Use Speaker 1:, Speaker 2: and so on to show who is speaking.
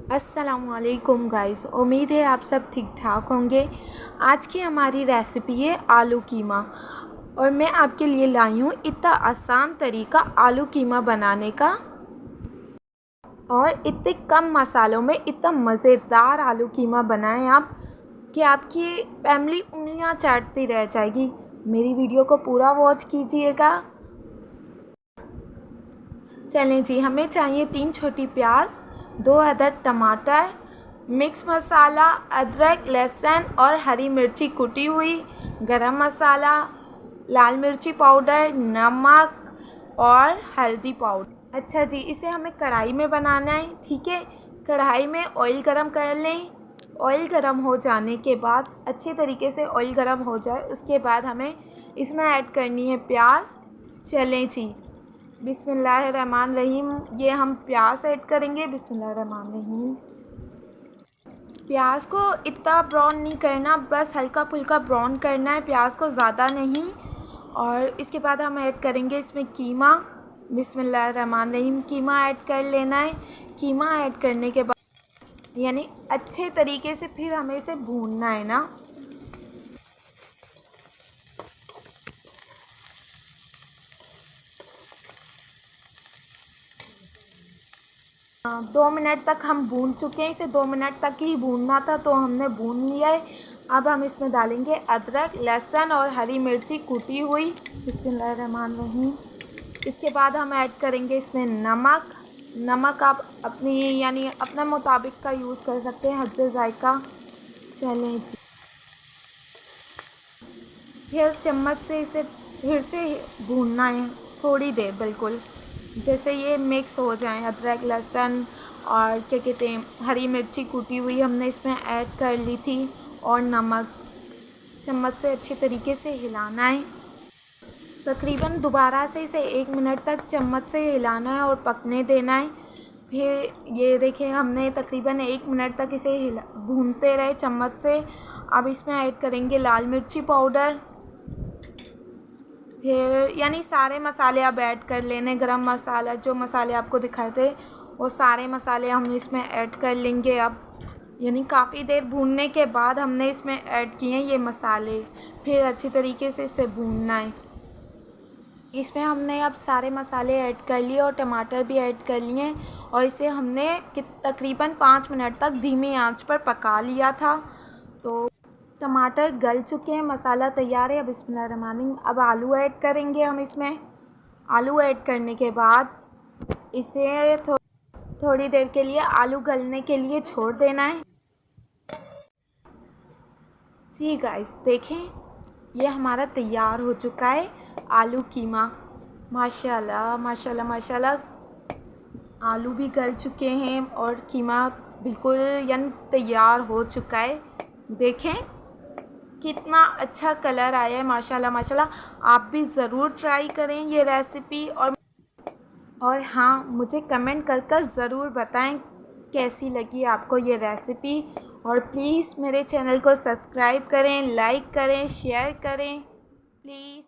Speaker 1: अस्सलामुअलैकुम गाइस, उम्मीद है आप सब ठीक ठाक होंगे। आज की हमारी रेसिपी है आलू कीमा और मैं आपके लिए लाई हूँ इतना आसान तरीका आलू कीमा बनाने का और इतने कम मसालों में इतना मज़ेदार आलू कीमा बनाएं आप कि आपकी फैमिली उंगलियां चाटती रह जाएगी। मेरी वीडियो को पूरा वॉच कीजिएगा। चलें जी, हमें चाहिए 3 छोटी प्याज, 2 अदद टमाटर, मिक्स मसाला, अदरक, लहसुन और हरी मिर्ची कुटी हुई, गरम मसाला, लाल मिर्ची पाउडर, नमक और हल्दी पाउडर। अच्छा जी, इसे हमें कढ़ाई में बनाना है, ठीक है। कढ़ाई में ऑयल गरम कर लें। ऑयल गरम हो जाने के बाद, अच्छे तरीके से ऑयल गरम हो जाए, उसके बाद हमें इसमें ऐड करनी है प्याज। चलें जी, बिस्मिल्लाहिर्रहमानिर्रहीम। ये हम प्याज ऐड करेंगे। बिस्मिल्लाहिर्रहमानिर्रहीम। प्याज को इतना ब्राउन नहीं करना, बस हल्का फुल्का ब्राउन करना है, प्याज को ज़्यादा नहीं। और इसके बाद हम ऐड करेंगे इसमें कीमा। बिस्मिल्लाहिर्रहमानिर्रहीम। कीमा ऐड कर लेना है। कीमा ऐड करने के बाद यानी अच्छे तरीके से फिर हमें इसे भूनना है ना। 2 मिनट तक हम भून चुके हैं। इसे 2 मिनट तक ही भूनना था तो हमने भून लिया है। अब हम इसमें डालेंगे अदरक, लहसुन और हरी मिर्ची कुटी हुई। बिस्मिल्लाहिर्रहमानिर्रहीम। इसके बाद हम ऐड करेंगे इसमें नमक। नमक आप अपनी यानी अपने मुताबिक का यूज़ कर सकते हैं, हद जायका। चलें, फिर चम्मच से इसे फिर से भूनना है थोड़ी देर, बिल्कुल जैसे ये मिक्स हो जाए। अदरक, लहसुन और क्या कहते हैं हरी मिर्ची कुटी हुई हमने इसमें ऐड कर ली थी और नमक। चम्मच से अच्छे तरीके से हिलाना है। तकरीबन दोबारा से इसे 1 मिनट तक चम्मच से हिलाना है और पकने देना है। फिर ये देखें, हमने तकरीबन 1 मिनट तक इसे भूनते रहे चम्मच से। अब इसमें ऐड करेंगे लाल मिर्ची पाउडर। फिर यानी सारे मसाले अब ऐड कर लेने। गरम मसाला, जो मसाले आपको दिखाए थे वो सारे मसाले हम इसमें ऐड कर लेंगे। अब यानी काफ़ी देर भूनने के बाद हमने इसमें ऐड किए हैं ये मसाले। फिर अच्छी तरीके से इसे भूनना है। इसमें हमने अब सारे मसाले ऐड कर लिए और टमाटर भी ऐड कर लिए और इसे हमने तकरीबन 5 मिनट तक धीमी आंच पर पका लिया था। तो टमाटर गल चुके हैं, मसाला तैयार है। अब बिस्मिल्लाहिर्रहमानिर्रहीम। अब आलू ऐड करेंगे हम इसमें। आलू ऐड करने के बाद इसे थोड़ी देर के लिए आलू गलने के लिए छोड़ देना है। जी गाइस, देखें ये हमारा तैयार हो चुका है आलू कीमा। माशाल्लाह माशाल्लाह माशाल्लाह। आलू भी गल चुके हैं और कीमा बिल्कुल यानी तैयार हो चुका है। देखें कितना अच्छा कलर आया है, माशाल्लाह माशाल्लाह। आप भी ज़रूर ट्राई करें ये रेसिपी। और हाँ, मुझे कमेंट कर ज़रूर बताएं कैसी लगी आपको ये रेसिपी। और प्लीज़ मेरे चैनल को सब्सक्राइब करें, लाइक करें, शेयर करें प्लीज़।